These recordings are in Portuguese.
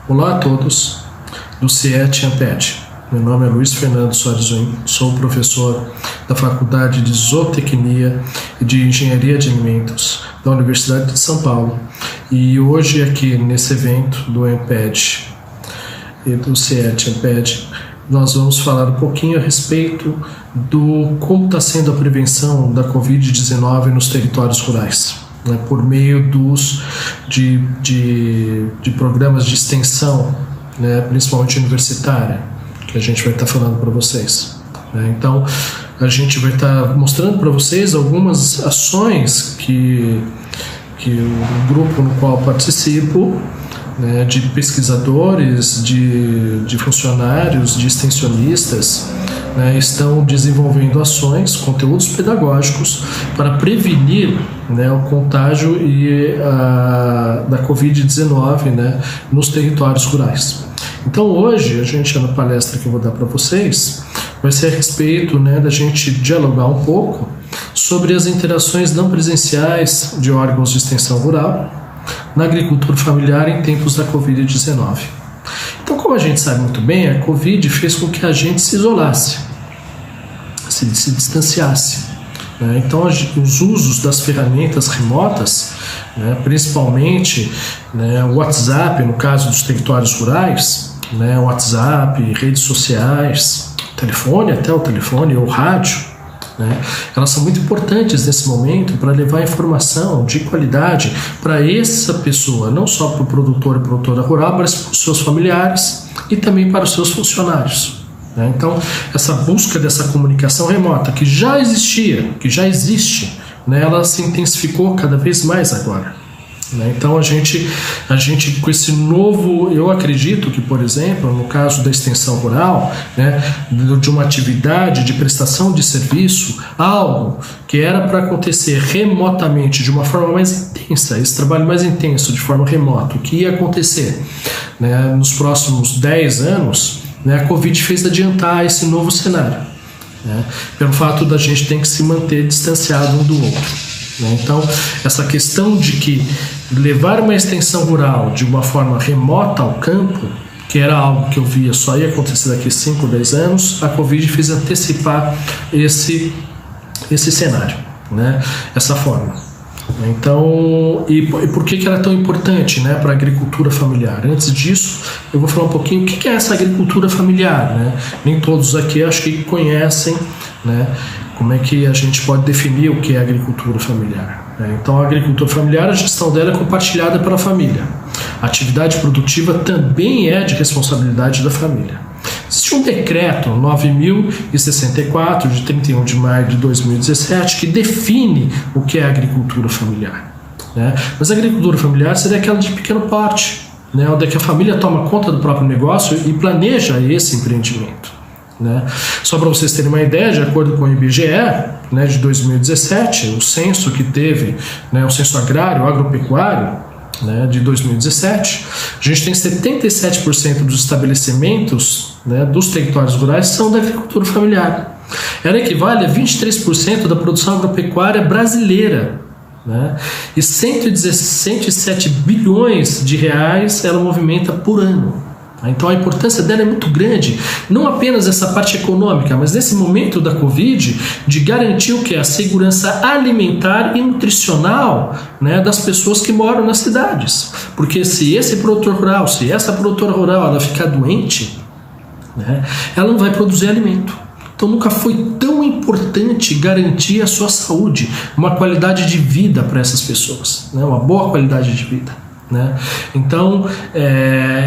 Olá a todos do CIET Amped. Meu nome é Luiz Fernando Soares Zoim, sou professor da Faculdade de Zootecnia e de Engenharia de Alimentos da Universidade de São Paulo. E hoje aqui nesse evento do Amped e do CIET Amped, nós vamos falar um pouquinho a respeito do como está sendo a prevenção da Covid-19 nos territórios rurais, né, por meio de programas de extensão, né, principalmente universitária, que a gente vai estar falando para vocês. Né. Então, a gente vai estar mostrando para vocês algumas ações que o grupo no qual participo, né, de pesquisadores, de funcionários, de extensionistas, né, estão desenvolvendo ações, conteúdos pedagógicos para prevenir, né, o contágio da Covid-19, né, nos territórios rurais. Então hoje, na palestra que eu vou dar para vocês, vai ser a respeito, né, da gente dialogar um pouco sobre as interações não presenciais de órgãos de extensão rural na agricultura familiar em tempos da Covid-19. Então, como a gente sabe muito bem, a Covid fez com que a gente se isolasse, se distanciasse. Né? Então, os usos das ferramentas remotas, né, principalmente, né, o WhatsApp, no caso dos territórios rurais, né, o WhatsApp, redes sociais, até o telefone ou rádio, né, elas são muito importantes nesse momento para levar informação de qualidade para essa pessoa, não só para o produtor e produtora rural, mas para os seus familiares e também para os seus funcionários. Né? Então, essa busca dessa comunicação remota, que já existia, que já existe, né, ela se intensificou cada vez mais agora. Né? Então, a gente com esse novo, eu acredito que, por exemplo, no caso da extensão rural, né, de uma atividade de prestação de serviço, algo que era para acontecer remotamente, de uma forma mais intensa, esse trabalho mais intenso, de forma remota, o que ia acontecer, né, nos próximos 10 anos, né, a Covid fez adiantar esse novo cenário, né, pelo fato da gente ter que se manter distanciado um do outro. Então, essa questão de que levar uma extensão rural de uma forma remota ao campo, que era algo que eu via só ia acontecer daqui 5 ou 10 anos, a Covid fez antecipar esse cenário, né? Essa forma. Então, e por que ela é tão importante, né, para a agricultura familiar? Antes disso, eu vou falar um pouquinho o que é essa agricultura familiar, né? Nem todos aqui acho que conhecem, né, como é que a gente pode definir o que é agricultura familiar. Né? Então, a agricultura familiar, a gestão dela é compartilhada pela família. A atividade produtiva também é de responsabilidade da família. Existe um decreto 9.064, de 31 de maio de 2017, que define o que é agricultura familiar. Né? Mas a agricultura familiar seria aquela de pequeno porte, né? Onde é que a família toma conta do próprio negócio e planeja esse empreendimento. Né? Só para vocês terem uma ideia, de acordo com o IBGE, né, de 2017, o censo que teve, né, o censo agrário, agropecuário, né, de 2017, a gente tem 77% dos estabelecimentos, né, dos territórios rurais são da agricultura familiar. Ela equivale a 23% da produção agropecuária brasileira, né, e 117 bilhões de reais ela movimenta por ano. Então a importância dela é muito grande, não apenas essa parte econômica, mas nesse momento da Covid, de garantir o que é a segurança alimentar e nutricional, né, das pessoas que moram nas cidades. Porque se esse produtor rural, se essa produtora rural ela ficar doente, né, ela não vai produzir alimento. Então nunca foi tão importante garantir a sua saúde, uma qualidade de vida para essas pessoas, né, uma boa qualidade de vida. Né? Então,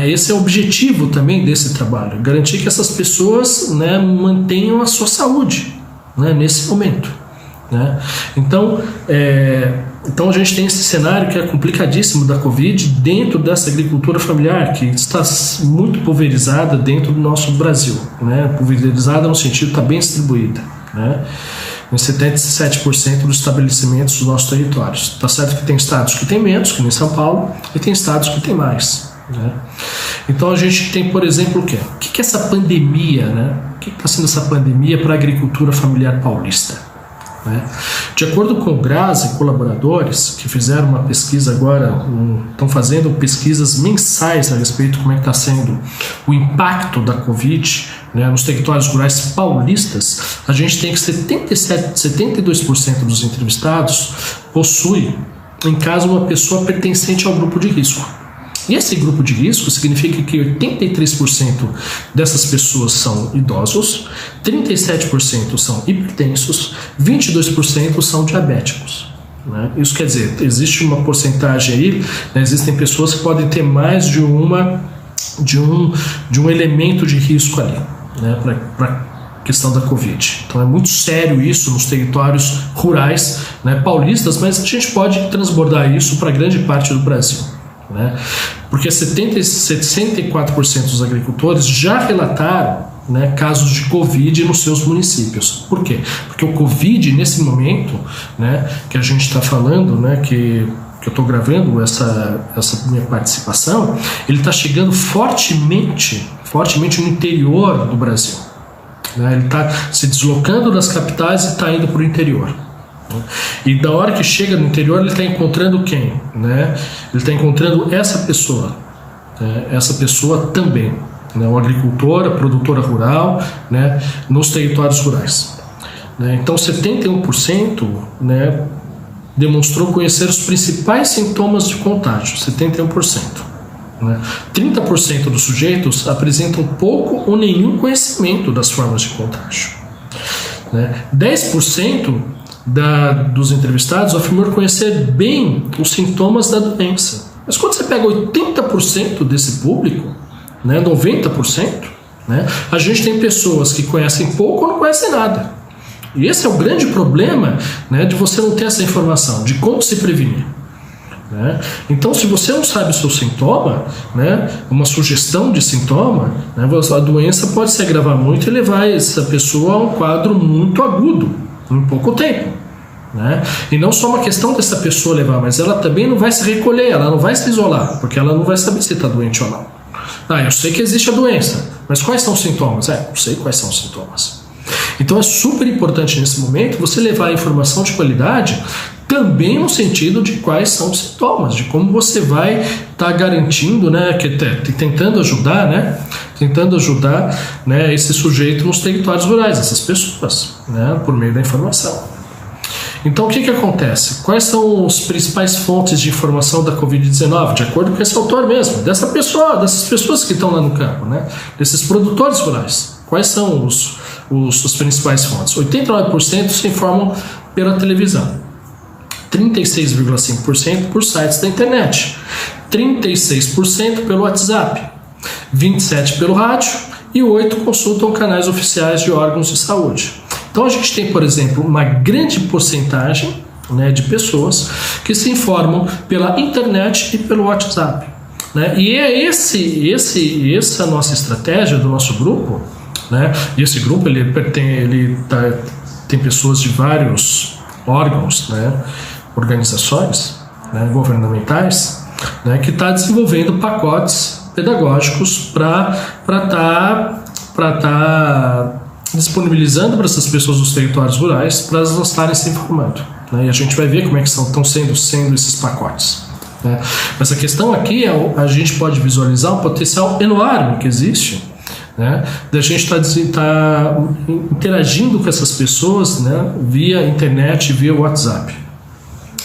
esse é o objetivo também desse trabalho, garantir que essas pessoas, né, mantenham a sua saúde, né, nesse momento. Né? Então, a gente tem esse cenário que é complicadíssimo da Covid dentro dessa agricultura familiar, que está muito pulverizada dentro do nosso Brasil. Né? Pulverizada no sentido de estar bem distribuída. Né? Em 77% dos estabelecimentos dos nossos territórios. Está certo que tem estados que tem menos, que nem São Paulo, e tem estados que tem mais. Né? Então a gente tem, por exemplo, o quê? O que é essa pandemia? Né? O que está sendo essa pandemia para a agricultura familiar paulista? né? De acordo com o GRAS e colaboradores que fizeram uma pesquisa agora, estão fazendo pesquisas mensais a respeito de como é que está sendo o impacto da Covid, né, nos territórios rurais paulistas, a gente tem que 72% dos entrevistados possui, em casa, uma pessoa pertencente ao grupo de risco. E esse grupo de risco significa que 83% dessas pessoas são idosos, 37% são hipertensos, 22% são diabéticos, né? Isso quer dizer, existe uma porcentagem aí, né, existem pessoas que podem ter mais de um elemento de risco ali, né, para questão da Covid. Então é muito sério isso nos territórios rurais, né, paulistas, mas a gente pode transbordar isso para grande parte do Brasil, né? Porque 64% dos agricultores já relataram, né, casos de Covid nos seus municípios. Por quê? Porque o Covid, nesse momento, né, que a gente está falando, né, que eu estou gravando essa minha participação, ele está chegando fortemente no interior do Brasil, né? Ele está se deslocando das capitais e está indo para o interior. E da hora que chega no interior, ele está encontrando quem? Né? Ele está encontrando essa pessoa, né? Essa pessoa também, né? Uma agricultora, produtora rural, né? Nos territórios rurais, né? Então 71%, né, demonstrou conhecer os principais sintomas de contágio, 71%. Né? 30% dos sujeitos apresentam pouco ou nenhum conhecimento das formas de contágio, né? 10% dos entrevistados afirmou conhecer bem os sintomas da doença. Mas quando você pega 80% desse público, né, 90%, né, a gente tem pessoas que conhecem pouco ou não conhecem nada. E esse é o grande problema, né, de você não ter essa informação, de como se prevenir, né? Então, se você não sabe o seu sintoma, né, uma sugestão de sintoma, né, a doença pode se agravar muito e levar essa pessoa a um quadro muito agudo em pouco tempo, né? E não só uma questão dessa pessoa levar, mas ela também não vai se recolher, ela não vai se isolar, porque ela não vai saber se está doente ou não. Eu sei que existe a doença, mas quais são os sintomas? Não sei quais são os sintomas. Então é super importante nesse momento você levar a informação de qualidade também no sentido de quais são os sintomas, de como você vai estar garantindo, né, tentando ajudar, né, esse sujeito nos territórios rurais, essas pessoas, né, por meio da informação. Então o que acontece? Quais são as principais fontes de informação da Covid-19, de acordo com esse autor mesmo, dessas pessoas que estão lá no campo, né, desses produtores rurais? Quais são as principais fontes? 89% se informam pela televisão, 36,5% por sites da internet, 36% pelo WhatsApp, 27% pelo rádio e 8% consultam canais oficiais de órgãos de saúde. Então a gente tem, por exemplo, uma grande porcentagem, né, de pessoas que se informam pela internet e pelo WhatsApp, né? E é essa nossa estratégia do nosso grupo, né? E esse grupo tem pessoas de vários órgãos, né, organizações, né, governamentais, né, que está desenvolvendo pacotes pedagógicos para estar disponibilizando para essas pessoas dos territórios rurais para elas estarem se informando, né, e a gente vai ver como é que estão sendo esses pacotes, né. Mas a questão aqui é a gente pode visualizar um potencial enorme que existe, né, da gente tá interagindo com essas pessoas, né, via internet, via WhatsApp,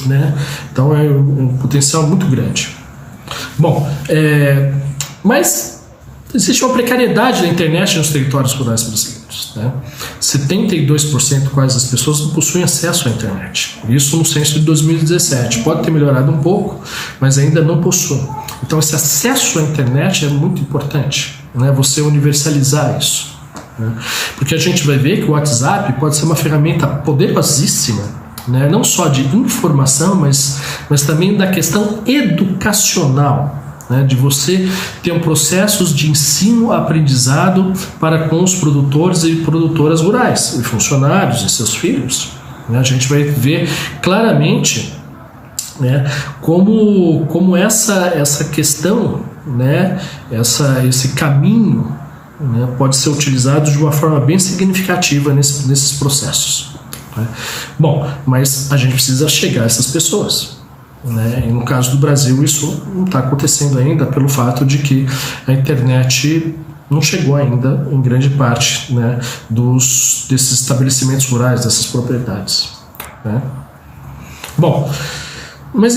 né? Então é um potencial muito grande. Bom, mas existe uma precariedade da internet nos territórios rurais brasileiros, né? 72% quase das pessoas não possuem acesso à internet. Isso no censo de 2017. Pode ter melhorado um pouco, mas ainda não possuem. Então esse acesso à internet é muito importante, né? Você universalizar isso, né? Porque a gente vai ver que o WhatsApp pode ser uma ferramenta poderosíssima, né? Não só de informação, mas também da questão educacional, né? De você ter processos de ensino-aprendizado para com os produtores e produtoras rurais, e funcionários e seus filhos, né? A gente vai ver claramente, né, como essa questão, né, esse caminho, né, pode ser utilizado de uma forma bem significativa nesses processos. né? Bom, mas a gente precisa chegar a essas pessoas, né? E no caso do Brasil isso não está acontecendo ainda pelo fato de que a internet não chegou ainda em grande parte, né, desses estabelecimentos rurais, dessas propriedades, né? Bom, mas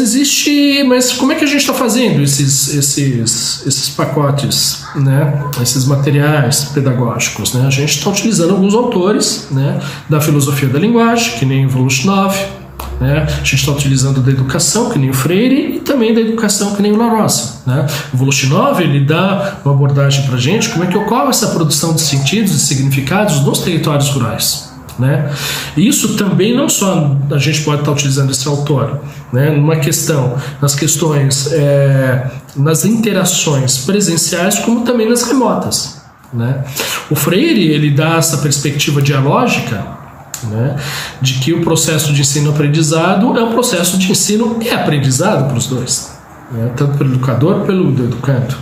como é que a gente está fazendo esses pacotes, né, esses materiais pedagógicos, né? A gente está utilizando alguns autores, né, da filosofia da linguagem, que nem o Voloshinov, né? A gente está utilizando da educação, que nem o Freire, e também da educação, que nem o LaRossa, né? O Voloshinov, ele dá uma abordagem para a gente como é que ocorre essa produção de sentidos e significados nos territórios rurais, né? E isso também não só a gente pode estar utilizando esse autor, né, nas questões, nas interações presenciais, como também nas remotas, né? O Freire, ele dá essa perspectiva dialógica, né, de que o processo de ensino-aprendizado é um processo de ensino e aprendizado para os dois, né, tanto pelo educador pelo educando,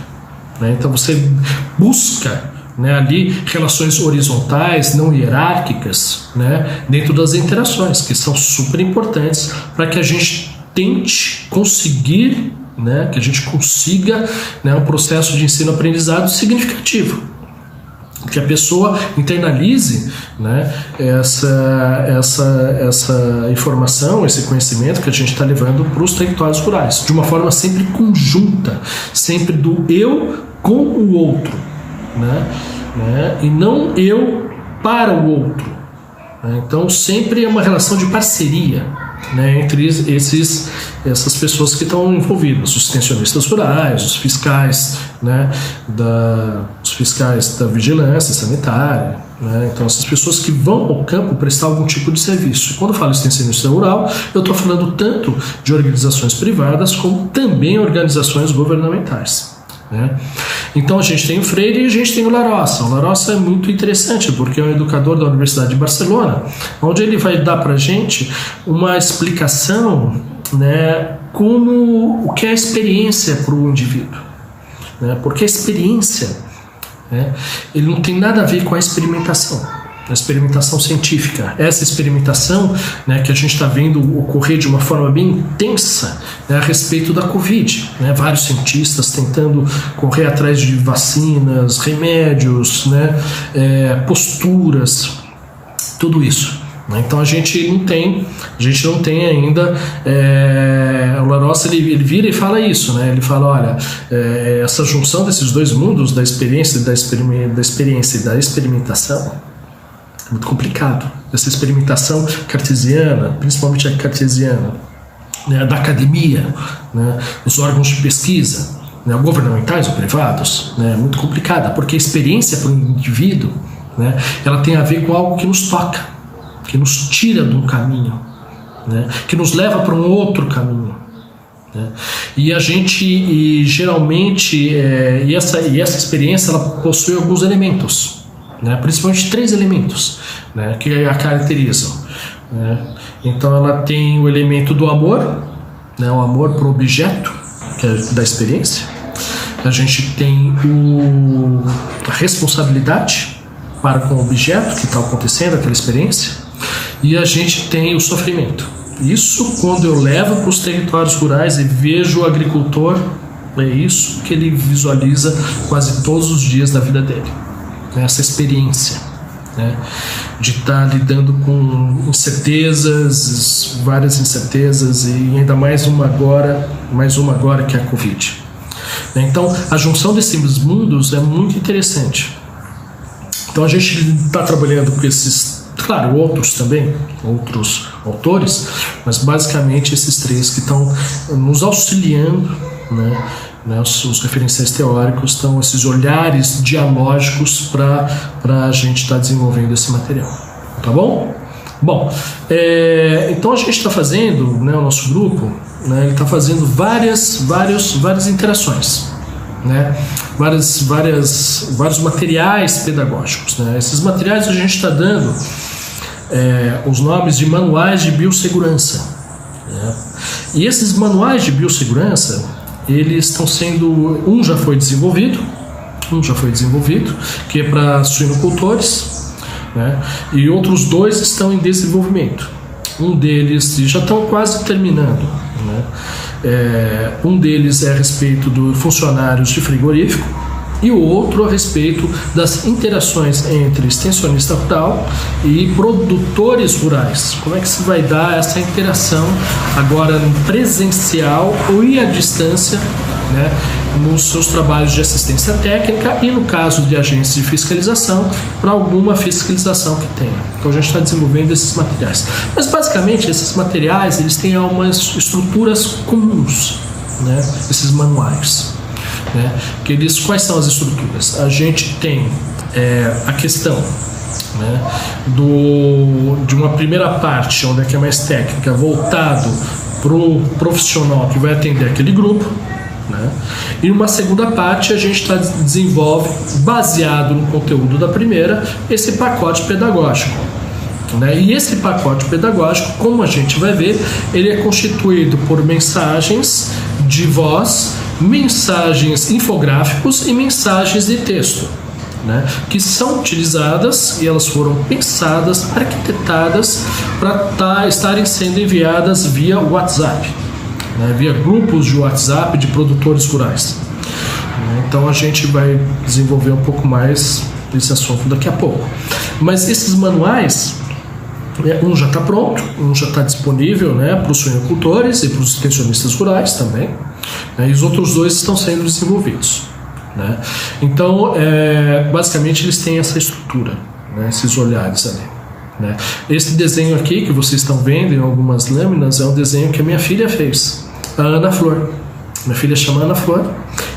né? Então você busca, né, ali relações horizontais, não hierárquicas, né, dentro das interações, que são super importantes para que a gente tente conseguir, né, que a gente consiga, né, um processo de ensino-aprendizado significativo, que a pessoa internalize, né, essa informação, esse conhecimento que a gente está levando para os territórios rurais, de uma forma sempre conjunta, sempre do eu com o outro, né, e não eu para o outro, né? Então sempre é uma relação de parceria, né, entre essas pessoas que estão envolvidas, os extensionistas rurais, os fiscais, né, os fiscais da vigilância sanitária, né? Então essas pessoas que vão ao campo prestar algum tipo de serviço. E quando eu falo extensionista rural, eu estou falando tanto de organizações privadas como também organizações governamentais, né? Então a gente tem o Freire e a gente tem o LaRossa. O LaRossa é muito interessante porque é um educador da Universidade de Barcelona, onde ele vai dar para a gente uma explicação, né, o que é a experiência para o indivíduo, né? Porque a experiência, né, ele não tem nada a ver com a experimentação científica. Essa experimentação, né, que a gente está vendo ocorrer de uma forma bem intensa, né, a respeito da Covid, né, vários cientistas tentando correr atrás de vacinas, remédios, né, posturas, tudo isso. Então a gente não tem ainda. O LaRossa ele vira e fala isso, né? Ele fala, olha, essa junção desses dois mundos, da experiência e da experimentação, é muito complicado. Essa experimentação cartesiana, principalmente a cartesiana, né, da academia, né, os órgãos de pesquisa, né, governamentais ou privados, né, é muito complicada, porque a experiência para o indivíduo, né, ela tem a ver com algo que nos toca, que nos tira de um caminho, né, que nos leva para um outro caminho, né? E geralmente essa experiência ela possui alguns elementos, né, principalmente 3 elementos, né, que a caracterizam, né? Então ela tem o elemento do amor, né, o amor para o objeto, que é da experiência. A gente tem a responsabilidade para com o objeto que está acontecendo, aquela experiência, e a gente tem o sofrimento. Isso quando eu levo para os territórios rurais e vejo o agricultor, é isso que ele visualiza quase todos os dias da vida dele, essa experiência, né, de estar lidando com incertezas, várias incertezas, e ainda mais uma agora que é a Covid. Então a junção desses mundos é muito interessante. Então a gente está trabalhando com esses, claro, outros autores, mas basicamente esses 3 que estão nos auxiliando, né, os referenciais teóricos, estão esses olhares dialógicos para a gente estar desenvolvendo esse material, tá bom? Bom, então a gente está fazendo, né, o nosso grupo, né, ele está fazendo várias interações, né, vários materiais pedagógicos, né? Esses materiais a gente está dando os nomes de manuais de biossegurança, né? E esses manuais de biossegurança, eles estão sendo, um já foi desenvolvido, que é para suinocultores, né? E outros 2 estão em desenvolvimento. Um deles já estão quase terminando, né? Um deles é a respeito dos funcionários de frigorífico e o outro a respeito das interações entre extensionista rural e produtores rurais. Como é que se vai dar essa interação agora no presencial ou à distância, né, nos seus trabalhos de assistência técnica e no caso de agentes de fiscalização, para alguma fiscalização que tenha. Então a gente está desenvolvendo esses materiais. Mas basicamente esses materiais eles têm algumas estruturas comuns, né, esses manuais. Né? Quais são as estruturas? A gente tem a questão, né, de uma primeira parte, onde é que é mais técnica, voltado para o profissional que vai atender aquele grupo, né? E uma segunda parte a gente desenvolve, baseado no conteúdo da primeira, esse pacote pedagógico. Né? E esse pacote pedagógico, como a gente vai ver, ele é constituído por mensagens de voz, mensagens infográficos e mensagens de texto, né, que são utilizadas e elas foram pensadas, arquitetadas para estarem sendo enviadas via WhatsApp, né, via grupos de WhatsApp de produtores rurais. Então a gente vai desenvolver um pouco mais esse assunto daqui a pouco. Mas esses manuais, um já está pronto, um já está disponível, né, para os suinocultores e para os extensionistas rurais também, né, e os outros 2 estão sendo desenvolvidos. Né? Então, basicamente, eles têm essa estrutura, né, esses olhares ali. Né? Esse desenho aqui que vocês estão vendo em algumas lâminas é um desenho que a minha filha fez, a Ana Flor. Minha filha chama Ana Flor.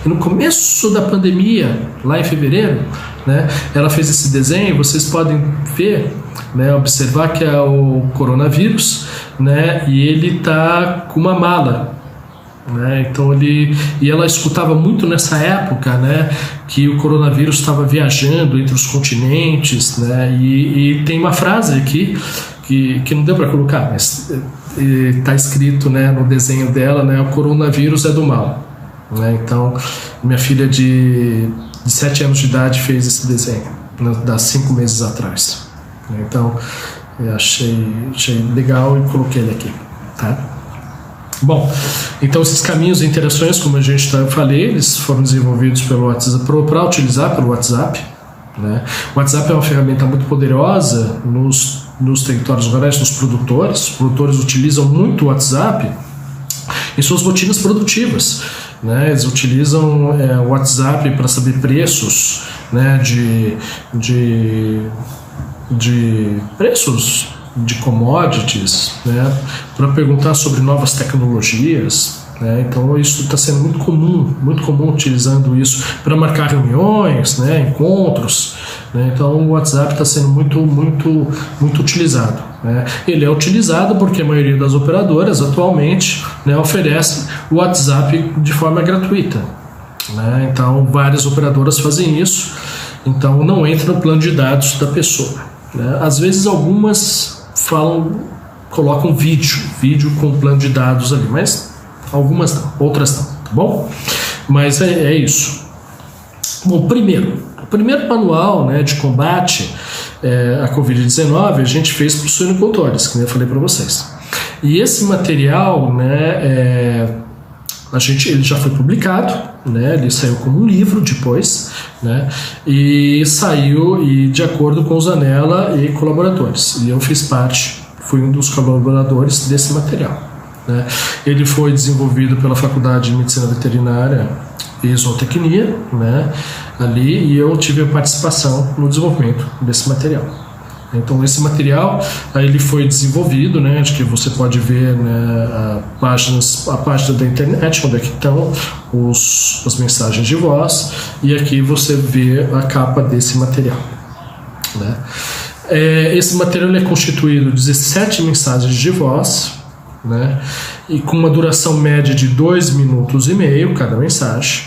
E no começo da pandemia, lá em fevereiro, né, ela fez esse desenho. Vocês podem ver, né, observar que é o coronavírus, né, e ele está com uma mala. Né, então e ela escutava muito nessa época, né, que o coronavírus estava viajando entre os continentes, né, e tem uma frase aqui que não deu para colocar, mas está escrito, né, no desenho dela, né, o coronavírus é do mal. Né, então minha filha de 7 anos de idade fez esse desenho, né, há 5 meses atrás. Então eu achei legal e coloquei ele aqui, tá? Bom, então esses caminhos e interações, como a gente falei, eles foram desenvolvidos pelo WhatsApp, para utilizar pelo WhatsApp. Né? O WhatsApp é uma ferramenta muito poderosa nos territórios rurais, nos produtores. Os produtores utilizam muito o WhatsApp em suas rotinas produtivas. Né? Eles utilizam o WhatsApp para saber preços, né, de preços de commodities, né, para perguntar sobre novas tecnologias, né, então isso está sendo muito comum utilizando isso para marcar reuniões, né, encontros, né, então o WhatsApp está sendo muito utilizado, né. Ele é utilizado porque a maioria das operadoras atualmente, né, oferece o WhatsApp de forma gratuita, né, então várias operadoras fazem isso, então não entra no plano de dados da pessoa, né. Às vezes algumas colocam vídeo com plano de dados ali, mas algumas não, outras não, tá bom? Mas é isso. Bom, o primeiro manual, né, de combate à Covid-19 a gente fez para os suinocultores, que eu falei para vocês. E esse material, né, ele já foi publicado, né, ele saiu como um livro depois, né, e saiu de acordo com o Zanella e colaboradores. E eu fui um dos colaboradores desse material. Né. Ele foi desenvolvido pela Faculdade de Medicina Veterinária e Zootecnia, né, ali, e eu tive a participação no desenvolvimento desse material. Então esse material ele foi desenvolvido, né, de que você pode ver, né, a página da internet onde é que estão as mensagens de voz, e aqui você vê a capa desse material. Né. Esse material é constituído de 17 mensagens de voz, né, e com uma duração média de 2,5 minutos cada mensagem,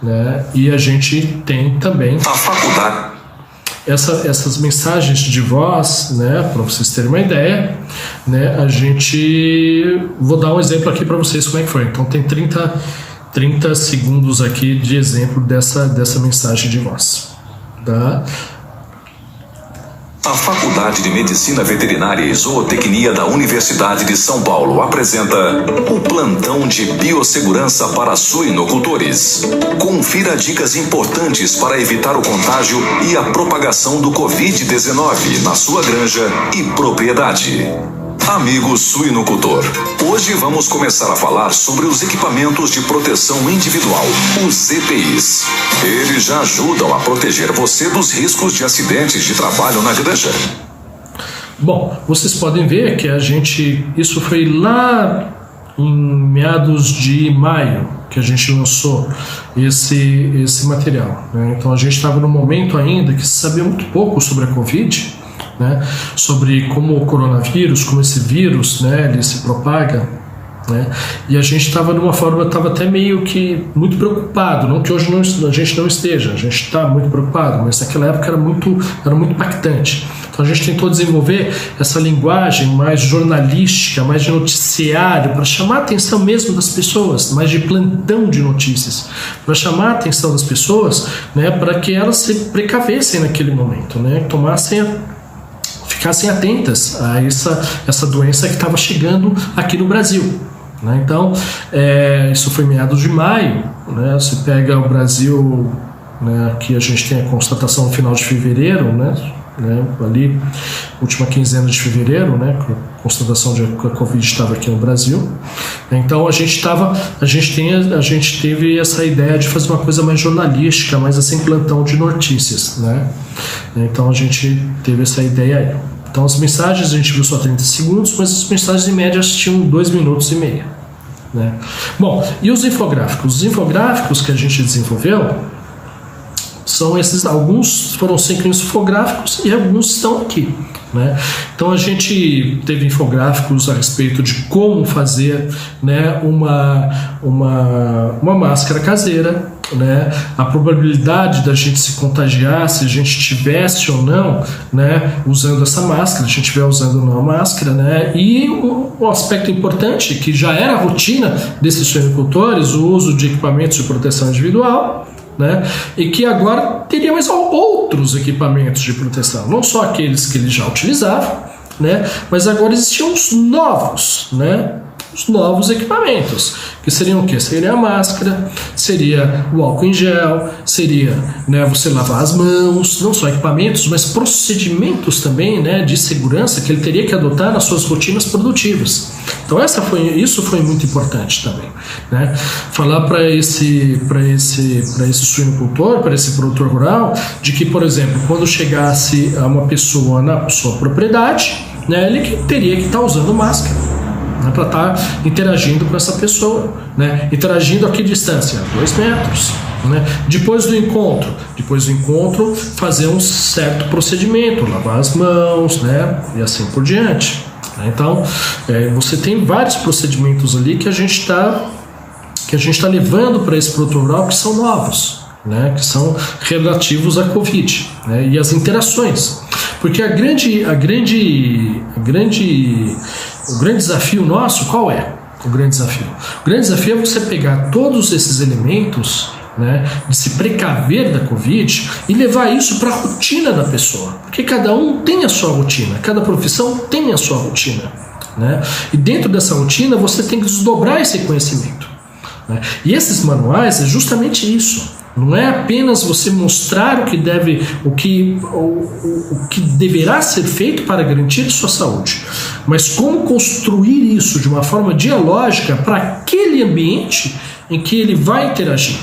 né, e a gente tem também a faculdade. Essas mensagens de voz, né, para vocês terem uma ideia, né, vou dar um exemplo aqui para vocês como é que foi. Então tem 30 segundos aqui de exemplo dessa mensagem de voz. Tá? A Faculdade de Medicina Veterinária e Zootecnia da Universidade de São Paulo apresenta o Plantão de Biossegurança para Suinocultores. Confira dicas importantes para evitar o contágio e a propagação do Covid-19 na sua granja e propriedade. Amigo suinocultor, hoje vamos começar a falar sobre os equipamentos de proteção individual, os EPIs. Eles já ajudam a proteger você dos riscos de acidentes de trabalho na granja. Bom, vocês podem ver que isso foi lá em meados de maio que a gente lançou esse material, né? Então a gente estava num momento ainda que se sabia muito pouco sobre a Covid, né? Sobre como o coronavírus, como esse vírus, né, ele se propaga, né? E a gente estava até meio que muito preocupado, não que hoje a gente não esteja, a gente está muito preocupado, mas naquela época era muito impactante. Então a gente tentou desenvolver essa linguagem mais jornalística, mais de noticiário, para chamar a atenção mesmo das pessoas, mais de plantão de notícias, para chamar a atenção das pessoas, né, para que elas se precavessem naquele momento, né, ficassem atentas a essa doença que estava chegando aqui no Brasil, né? Então, isso foi meados de maio, né? Você pega o Brasil, né, aqui a gente tem a constatação no final de fevereiro, né, ali, última quinzena de fevereiro, né, a constatação de que a Covid estava aqui no Brasil. Então a gente teve essa ideia de fazer uma coisa mais jornalística, mais assim, plantão de notícias, né? Então a gente teve essa ideia aí. Então as mensagens a gente viu só 30 segundos, mas as mensagens em média tinham 2 minutos e meio, né? Bom, e os infográficos? Os infográficos que a gente desenvolveu são esses, alguns foram sempre infográficos e alguns estão aqui, né? Então a gente teve infográficos a respeito de como fazer, né, uma máscara caseira, né, a probabilidade da gente se contagiar, se a gente tivesse ou não, né, usando essa máscara, se a gente estiver usando ou não a máscara, né, e um aspecto importante que já era a rotina desses suinocultores, o uso de equipamentos de proteção individual, né, e que agora teria mais outros equipamentos de proteção, não só aqueles que eles já utilizavam, né, mas agora existiam os novos, né, os novos equipamentos, que seriam o quê? Seria a máscara, seria o álcool em gel, seria, né, você lavar as mãos, não só equipamentos, mas procedimentos também, né, de segurança que ele teria que adotar nas suas rotinas produtivas. Então isso foi muito importante também, né? Falar para esse suinocultor, para esse produtor rural, de que, por exemplo, quando chegasse a uma pessoa na sua propriedade, né, ele teria que estar usando máscara, né, para estar interagindo com essa pessoa, né, interagindo a que distância? 2 metros. Né? Depois do encontro, fazer um certo procedimento, lavar as mãos, né, e assim por diante. Então, você tem vários procedimentos ali que a gente está levando para esse produtor rural que são novos, né, que são relativos à Covid, né, e as interações. Porque o grande desafio nosso, qual é? O grande desafio é você pegar todos esses elementos, né, de se precaver da Covid e levar isso para a rotina da pessoa, porque cada um tem a sua rotina, cada profissão tem a sua rotina, né? E dentro dessa rotina você tem que desdobrar esse conhecimento, né? E esses manuais é justamente isso. Não é apenas você mostrar o que deverá ser feito para garantir sua saúde, mas como construir isso de uma forma dialógica para aquele ambiente em que ele vai interagir,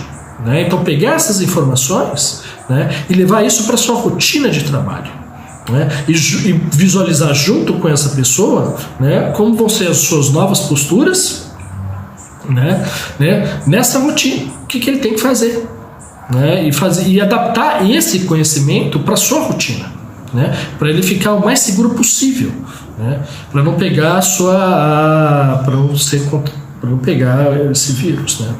né? Então pegar essas informações, né, e levar isso para a sua rotina de trabalho, né, e visualizar junto com essa pessoa, né, como vão ser as suas novas posturas, né, nessa rotina, o que ele tem que fazer, né, e adaptar esse conhecimento para a sua rotina, né, para ele ficar o mais seguro possível, né, para não pegar para não pegar esse vírus, né,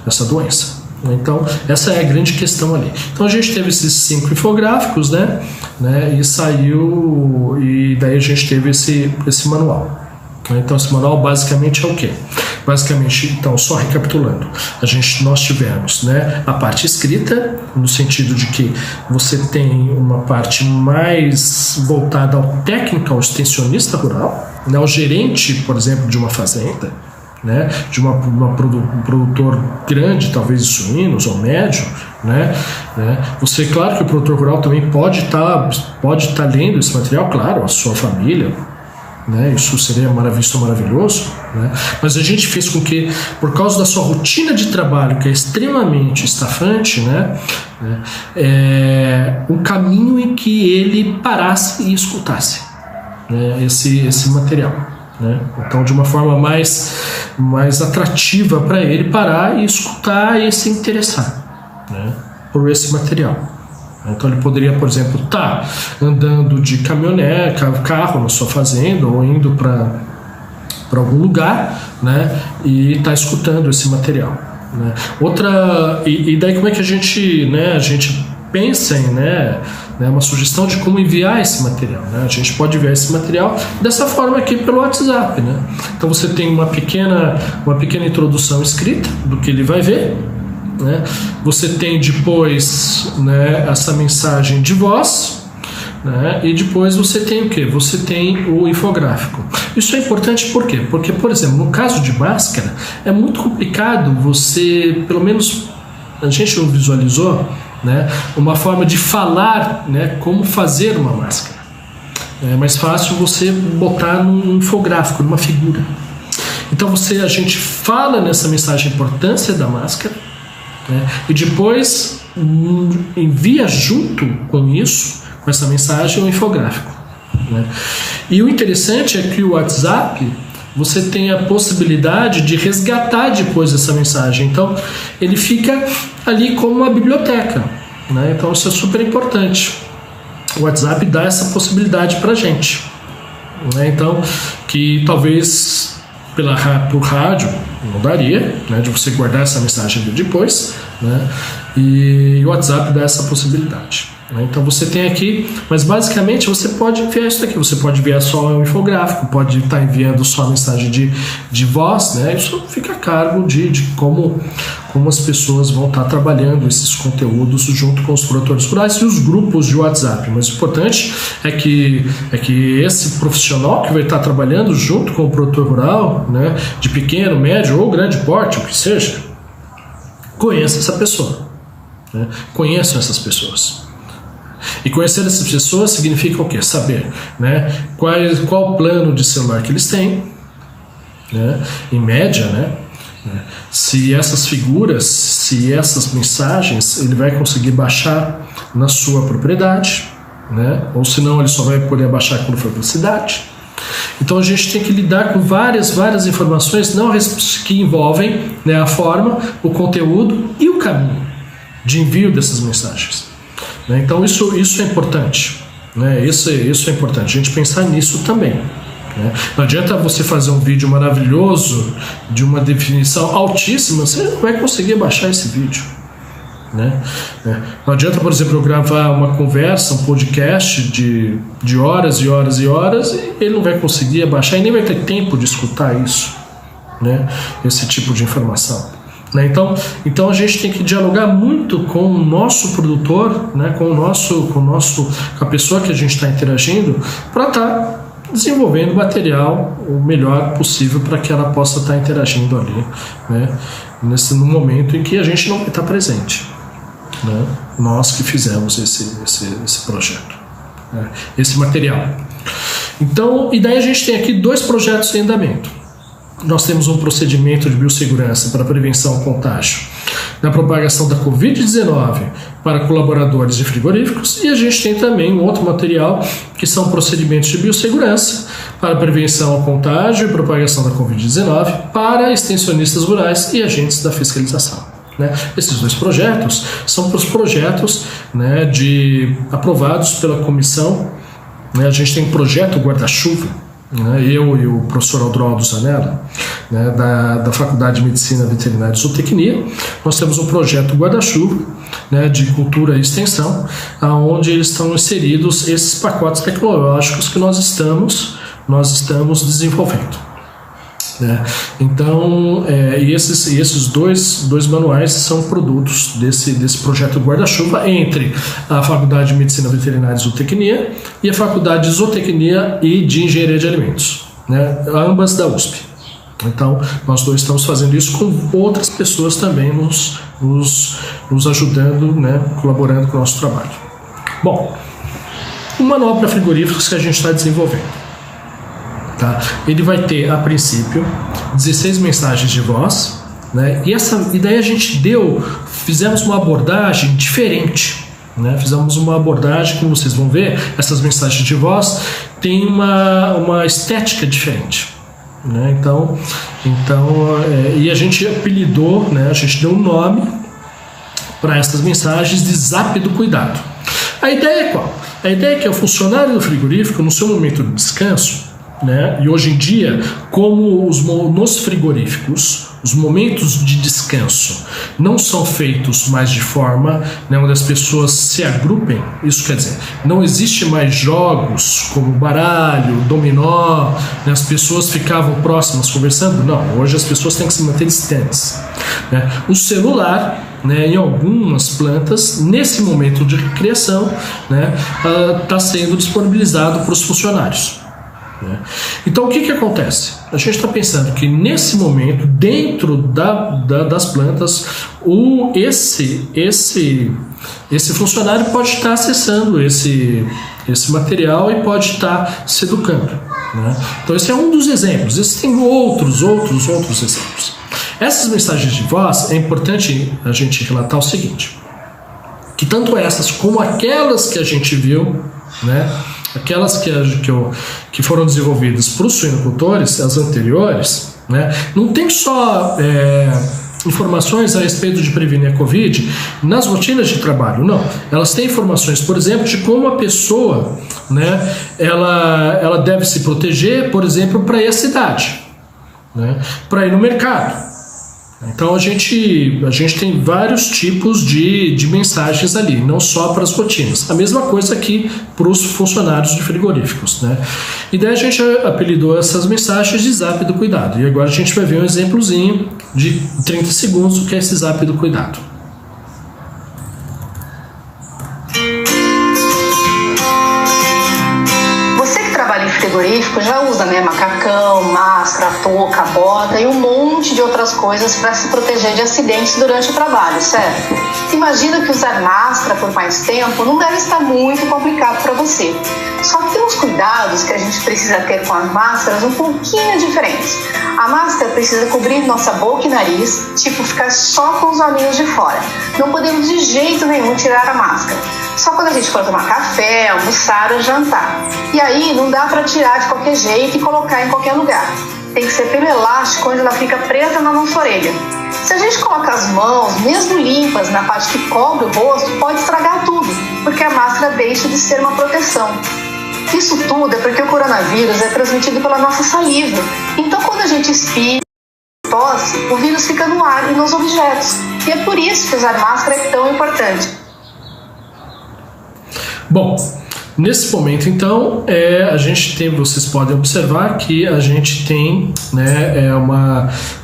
essa doença. Então, essa é a grande questão ali. Então, a gente teve esses 5 infográficos, né, e saiu, e daí a gente teve esse manual. Então, esse manual basicamente é o quê? Basicamente, então, só recapitulando, nós tivemos, né, a parte escrita, no sentido de que você tem uma parte mais voltada ao técnico, ao extensionista rural, né, ao gerente, por exemplo, de uma fazenda, né, de um produtor grande, talvez de suínos ou médio, né. Você, claro que o produtor rural também pode estar lendo esse material, claro, a sua família, né, isso seria maravilhoso, né, mas a gente fez com que, por causa da sua rotina de trabalho, que é extremamente estafante, né, um caminho em que ele parasse e escutasse, né, esse material, né? Então, de uma forma mais atrativa para ele parar e escutar e se interessar, né, por esse material. Então ele poderia, por exemplo, estar andando de caminhonete, carro na sua fazenda ou indo para algum lugar, né, e estar escutando esse material, né. E daí como é que a gente pensa em, né, uma sugestão de como enviar esse material, né? A gente pode enviar esse material dessa forma aqui pelo WhatsApp, né? Então você tem uma pequena introdução escrita do que ele vai ver, né? Você tem depois, né, essa mensagem de voz, né? E depois você tem o quê? Você tem o infográfico. Isso é importante por quê? Porque, por exemplo, no caso de máscara, é muito complicado você, pelo menos a gente não visualizou, né, uma forma de falar, né, como fazer uma máscara. É mais fácil você botar num infográfico, numa figura. Então a gente fala nessa mensagem a importância da máscara, né, e depois envia junto com isso, com essa mensagem, o infográfico, né. E o interessante é que o WhatsApp, você tem a possibilidade de resgatar depois essa mensagem. Então ele fica ali como uma biblioteca, né? Então isso é super importante. O WhatsApp dá essa possibilidade para a gente, né? Então, que talvez por rádio não daria, né, de você guardar essa mensagem depois, né? E o WhatsApp dá essa possibilidade, né? Então você tem aqui, mas basicamente você pode enviar isso daqui, você pode enviar só um infográfico, pode estar enviando só a mensagem de voz, né? Isso fica a cargo de como as pessoas vão estar trabalhando esses conteúdos junto com os produtores rurais e os grupos de WhatsApp. Mas o importante é que esse profissional que vai estar trabalhando junto com o produtor rural, né, de pequeno, médio ou grande porte, o que seja, conheça essa pessoa, né? Conheçam essas pessoas. E conhecer essas pessoas significa o quê? Saber, né, qual plano de celular que eles têm, né, em média, né, se essas figuras, se essas mensagens ele vai conseguir baixar na sua propriedade, né, ou senão ele só vai poder baixar quando for para a cidade. Então a gente tem que lidar com várias informações que envolvem, né, a forma, o conteúdo e o caminho de envio dessas mensagens, né? Então isso é importante, né? Isso é importante, a gente pensar nisso também, né? Não adianta você fazer um vídeo maravilhoso de uma definição altíssima, você não vai conseguir baixar esse vídeo, né? Não adianta, por exemplo, eu gravar uma conversa, um podcast de horas e horas e horas, e ele não vai conseguir baixar e nem vai ter tempo de escutar isso, né? Esse tipo de informação, né? Então a gente tem que dialogar muito com o nosso produtor, né? Com a pessoa que a gente está interagindo, para estar desenvolvendo material o melhor possível para que ela possa estar interagindo ali, né, no momento em que a gente não vai estar presente, né, nós que fizemos esse projeto, né, esse material. Então, e daí a gente tem aqui 2 projetos em andamento. Nós temos um procedimento de biossegurança para prevenção ao contágio da propagação da Covid-19 para colaboradores de frigoríficos, e a gente tem também um outro material que são procedimentos de biossegurança para prevenção ao contágio e propagação da Covid-19 para extensionistas rurais e agentes da fiscalização, né? Esses 2 projetos são para os projetos, né, aprovados pela comissão, né? A gente tem um projeto guarda-chuva, né, eu e o professor Aldroaldo Zanella, né, da Faculdade de Medicina Veterinária e Zootecnia, nós temos um projeto guarda-chuva, né, de cultura e extensão, onde estão inseridos esses pacotes tecnológicos que nós estamos desenvolvendo. né? Então, e esses dois manuais são produtos desse projeto guarda-chuva entre a Faculdade de Medicina Veterinária e Zootecnia e a Faculdade de Zootecnia e de Engenharia de Alimentos, né? Ambas da USP. Então, nós dois estamos fazendo isso com outras pessoas também nos ajudando, né? Colaborando com o nosso trabalho. Bom, o manual para frigoríficos que a gente está desenvolvendo. Tá? Ele vai ter, a princípio, 16 mensagens de voz, né? E daí a gente fizemos uma abordagem diferente, né? Fizemos uma abordagem, como vocês vão ver, essas mensagens de voz têm uma estética diferente, né? E a gente apelidou, né? A gente deu um nome para essas mensagens de Zap do Cuidado. A ideia é qual? A ideia é que o funcionário do frigorífico, no seu momento de descanso, né? E hoje em dia, como nos frigoríficos, os momentos de descanso não são feitos mais de forma, né, onde as pessoas se agrupem, isso quer dizer, não existe mais jogos como baralho, dominó, né, as pessoas ficavam próximas conversando, não, hoje as pessoas têm que se manter distantes, né? O celular, né, em algumas plantas, nesse momento de recreação, né, está sendo disponibilizado para os funcionários. Então o que acontece? A gente está pensando que nesse momento, dentro das plantas, esse funcionário pode estar acessando esse material e pode estar se educando, né? Então esse é um dos exemplos. Existem outros exemplos. Essas mensagens de voz, é importante a gente relatar o seguinte, que tanto essas como aquelas que a gente viu, né, aquelas que foram desenvolvidas para os suinocultores, as anteriores, né, não tem só informações a respeito de prevenir a Covid nas rotinas de trabalho, não. Elas têm informações, por exemplo, de como a pessoa, né, ela deve se proteger, por exemplo, para ir à cidade, né, para ir no mercado. Então a gente tem vários tipos de mensagens ali, não só para as rotinas. A mesma coisa aqui para os funcionários de frigoríficos, né? E daí a gente apelidou essas mensagens de Zap do Cuidado. E agora a gente vai ver um exemplozinho de 30 segundos do que é esse Zap do Cuidado. Frigorífico já usa, né, macacão, máscara, touca, bota e um monte de outras coisas para se proteger de acidentes durante o trabalho, certo? Imagina que usar máscara por mais tempo não deve estar muito complicado para você. Só que tem uns cuidados que a gente precisa ter com as máscaras um pouquinho diferentes. A máscara precisa cobrir nossa boca e nariz, tipo ficar só com os olhinhos de fora. Não podemos de jeito nenhum tirar a máscara. Só quando a gente for tomar café, almoçar ou jantar. E aí não dá para tirar de qualquer jeito e colocar em qualquer lugar. Tem que ser pelo elástico onde ela fica presa na nossa orelha. Se a gente colocar as mãos, mesmo limpas, na parte que cobre o rosto, pode estragar tudo, porque a máscara deixa de ser uma proteção. Isso tudo é porque o coronavírus é transmitido pela nossa saliva. Então quando a gente espirra, tosse, o vírus fica no ar e nos objetos. E é por isso que usar máscara é tão importante. Bom, nesse momento, então, vocês podem observar que a gente tem, né,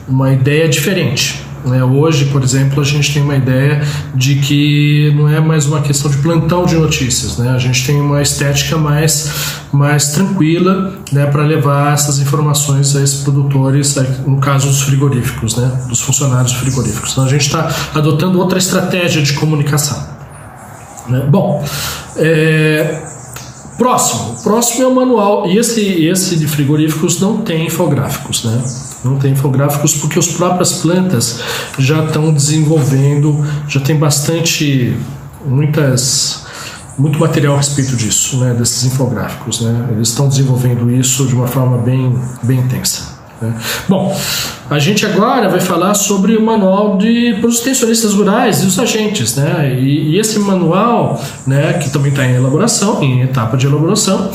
uma ideia diferente. Né? Hoje, por exemplo, a gente tem uma ideia de que não é mais uma questão de plantão de notícias. Né? A gente tem uma estética mais tranquila, né, para levar essas informações a esses produtores, no caso dos frigoríficos, né, dos funcionários frigoríficos. Então a gente está adotando outra estratégia de comunicação. Né? Bom, próximo é o manual, e esse de frigoríficos não tem infográficos, né? Não tem infográficos porque as próprias plantas já estão desenvolvendo, já tem muito material a respeito disso, né? Desses infográficos, né? Eles estão desenvolvendo isso de uma forma bem intensa. Né? Bom, a gente agora vai falar sobre o manual para os extensionistas rurais e os agentes, né? E esse manual, né, que também está em etapa de elaboração,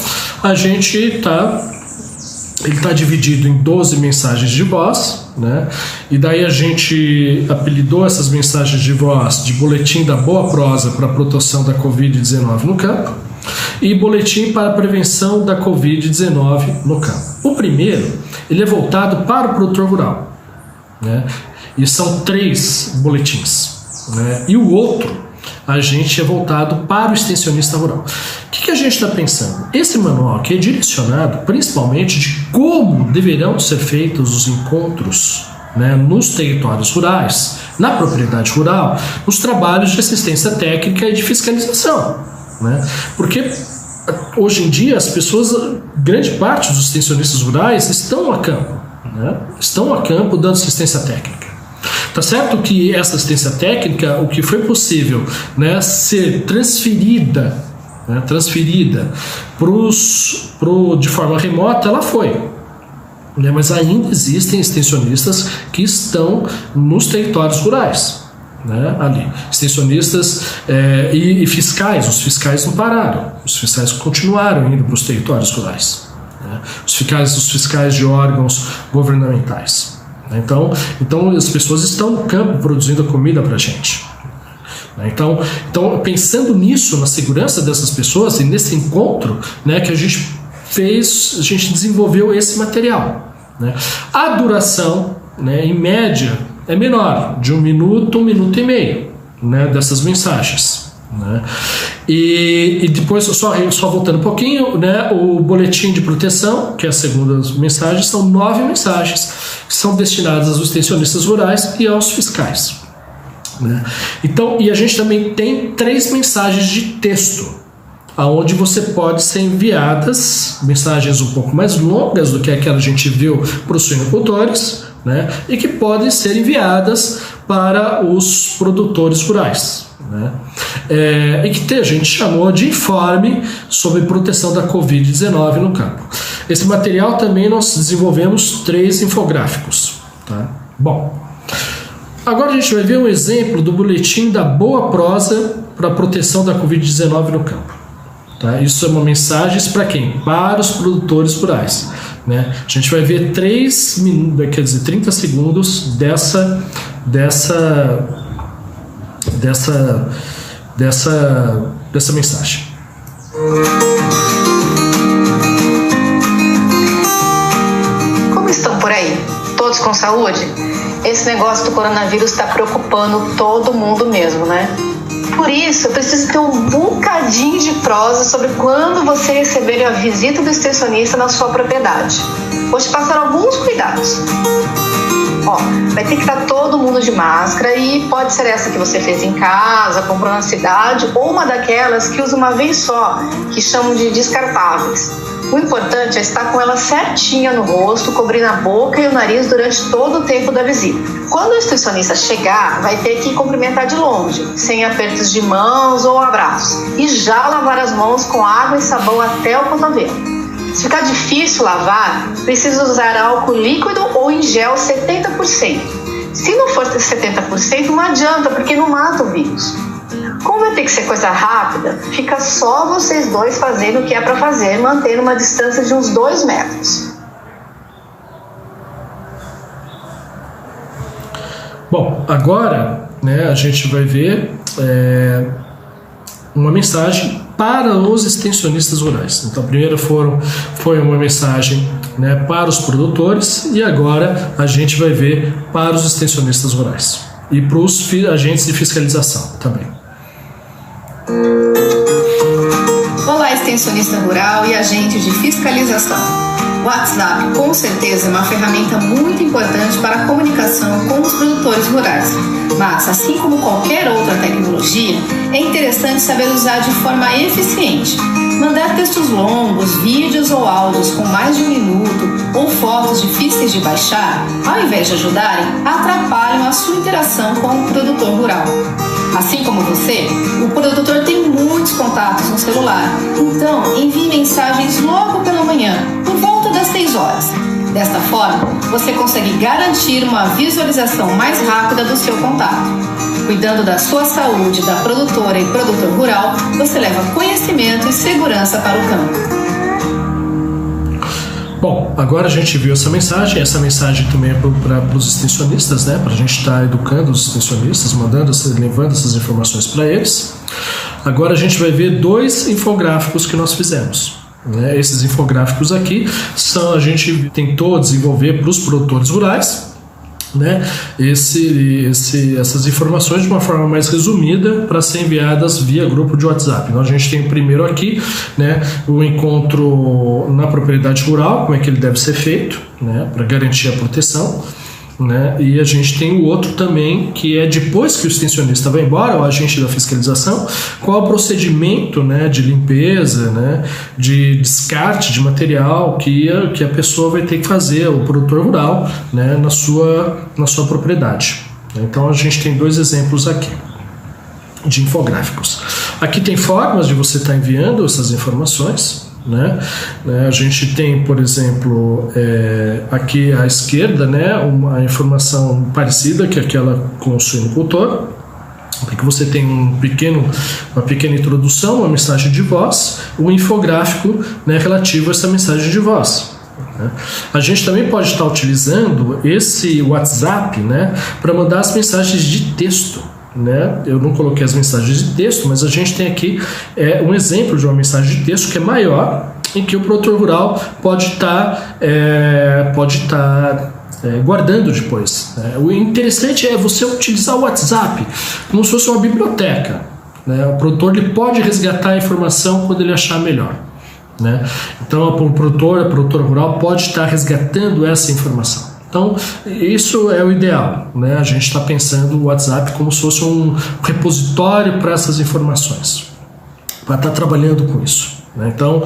ele está dividido em 12 mensagens de voz, né? E daí a gente apelidou essas mensagens de voz de boletim da boa prosa para a proteção da Covid-19 no campo. e boletim para a prevenção da Covid-19 no campo. O primeiro, ele é voltado para o produtor rural, né? E são 3 boletins, né? E o outro, a gente é voltado para o extensionista rural. O que a gente está pensando? Esse manual aqui é direcionado principalmente de como deverão ser feitos os encontros, né, nos territórios rurais, na propriedade rural, nos trabalhos de assistência técnica e de fiscalização, né? Porque hoje em dia as pessoas, grande parte dos extensionistas rurais estão a campo, né? Estão a campo dando assistência técnica. Tá certo que essa assistência técnica, o que foi possível, né, ser transferida de forma remota, ela foi. Mas ainda existem extensionistas que estão nos territórios rurais, né, ali. Extensionistas e fiscais. Os fiscais não pararam. Os fiscais continuaram indo para os territórios rurais, né? Os fiscais de órgãos governamentais. Então as pessoas estão no campo produzindo comida para a gente. Então, pensando nisso, na segurança dessas pessoas e nesse encontro, né, que a gente desenvolveu esse material, né? A duração, né, em média é menor, de 1 minuto, 1 minuto e meio, né, dessas mensagens, né? E depois, só voltando um pouquinho, né, o boletim de proteção, que é a segunda mensagem, são 9 mensagens que são destinadas aos extensionistas rurais e aos fiscais, né? Então, e a gente também tem 3 mensagens de texto, aonde você pode ser enviadas mensagens um pouco mais longas do que aquela que a gente viu para os suinocultores, né, e que podem ser enviadas para os produtores rurais, né, e que a gente chamou de informe sobre proteção da Covid-19 no campo. Esse material também nós desenvolvemos 3 infográficos, tá? Bom, agora a gente vai ver um exemplo do boletim da Boa Prosa para a proteção da Covid-19 no campo. Tá? Isso é uma mensagem para quem? Para os produtores rurais, né? A gente vai ver 30 segundos dessa mensagem. Como estão por aí? Todos com saúde? Esse negócio do coronavírus está preocupando todo mundo mesmo, né? Por isso, eu preciso ter um bocadinho de prosa sobre quando você receber a visita do extensionista na sua propriedade. Vou te passar alguns cuidados. Vai ter que estar todo mundo de máscara e pode ser essa que você fez em casa, comprou na cidade, ou uma daquelas que usa uma vez só, que chamam de descartáveis. O importante é estar com ela certinha no rosto, cobrindo a boca e o nariz durante todo o tempo da visita. Quando o extensionista chegar, vai ter que cumprimentar de longe, sem apertos de mãos ou abraços, e já lavar as mãos com água e sabão até o cotovelo. Se ficar difícil lavar, precisa usar álcool líquido ou em gel 70%. Se não for 70%, não adianta, porque não mata o vírus. Como vai ter que ser coisa rápida, fica só vocês dois fazendo o que é para fazer, mantendo uma distância de uns 2 metros. Bom, agora, né, a gente vai ver uma mensagem para os extensionistas rurais. Então, a primeira foi uma mensagem, né, para os produtores, e agora a gente vai ver para os extensionistas rurais e para os agentes de fiscalização também. Olá, extensionista rural e agente de fiscalização. O WhatsApp, com certeza, é uma ferramenta muito importante para a comunicação com os produtores rurais. Mas, assim como qualquer outra tecnologia, é interessante saber usar de forma eficiente. Mandar textos longos, vídeos ou áudios com mais de 1 minuto ou fotos difíceis de baixar, ao invés de ajudarem, atrapalham a sua interação com o produtor rural. Assim como você, o produtor tem muitos contatos no celular, então envie mensagens logo pela manhã, por volta das 6 horas. Desta forma, você consegue garantir uma visualização mais rápida do seu contato. Cuidando da sua saúde, da produtora e produtor rural, você leva conhecimento e segurança para o campo. Bom, agora a gente viu essa mensagem também é para os extensionistas, né? Para a gente estar educando os extensionistas, levando essas informações para eles. Agora a gente vai ver 2 infográficos que nós fizemos. Esses infográficos aqui a gente tentou desenvolver para os produtores rurais, essas informações de uma forma mais resumida para ser enviadas via grupo de WhatsApp. Então a gente tem o primeiro aqui, o encontro na propriedade rural, como é que ele deve ser feito, para garantir a proteção. E a gente tem o outro também, que é depois que o extensionista vai embora, o agente da fiscalização, qual é o procedimento de limpeza, de descarte de material que a pessoa vai ter que fazer, o produtor rural, na sua propriedade. Então a gente tem 2 exemplos aqui de infográficos. Aqui tem formas de você estar enviando essas informações. A gente tem, por exemplo, aqui à esquerda, uma informação parecida que aquela com o suinocultor, que você tem uma pequena introdução, uma mensagem de voz, um infográfico relativo a essa mensagem de voz. A gente também pode estar utilizando esse WhatsApp para mandar as mensagens de texto. Eu não coloquei as mensagens de texto, mas a gente tem aqui um exemplo de uma mensagem de texto que é maior, em que o produtor rural pode estar guardando depois. O interessante é você utilizar o WhatsApp como se fosse uma biblioteca. O produtor ele pode resgatar a informação quando ele achar melhor. Então o produtor rural pode estar resgatando essa informação. Então, isso é o ideal, A gente está pensando o WhatsApp como se fosse um repositório para essas informações, para estar trabalhando com isso. Então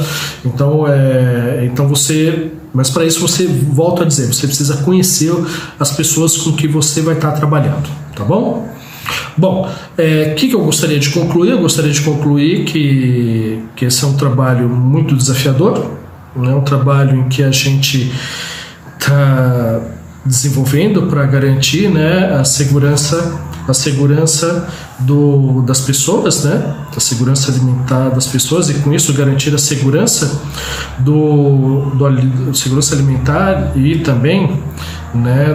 você, mas para isso você, volto a dizer, você precisa conhecer as pessoas com que você vai estar trabalhando, tá bom? Bom, o que eu gostaria de concluir? Eu gostaria de concluir que esse é um trabalho muito desafiador, um trabalho em que a gente está desenvolvendo para garantir a segurança das pessoas, a segurança alimentar das pessoas, e com isso garantir a segurança segurança alimentar e também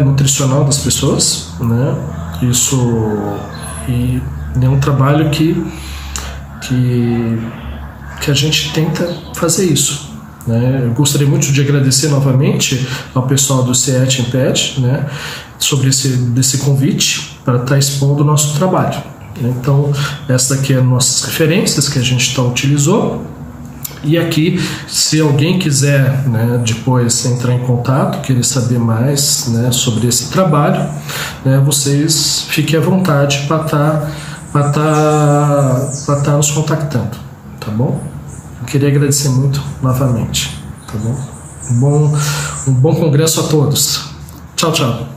nutricional das pessoas. Isso é um trabalho que a gente tenta fazer isso. Eu gostaria muito de agradecer novamente ao pessoal do CET-INPET sobre esse convite para estar expondo o nosso trabalho. Então, essa daqui é as nossas referências que a gente utilizou. E aqui, se alguém quiser depois entrar em contato, querer saber mais sobre esse trabalho, vocês fiquem à vontade para estar nos contactando, tá bom? Eu queria agradecer muito novamente, tá bom? Um bom congresso a todos. Tchau, tchau.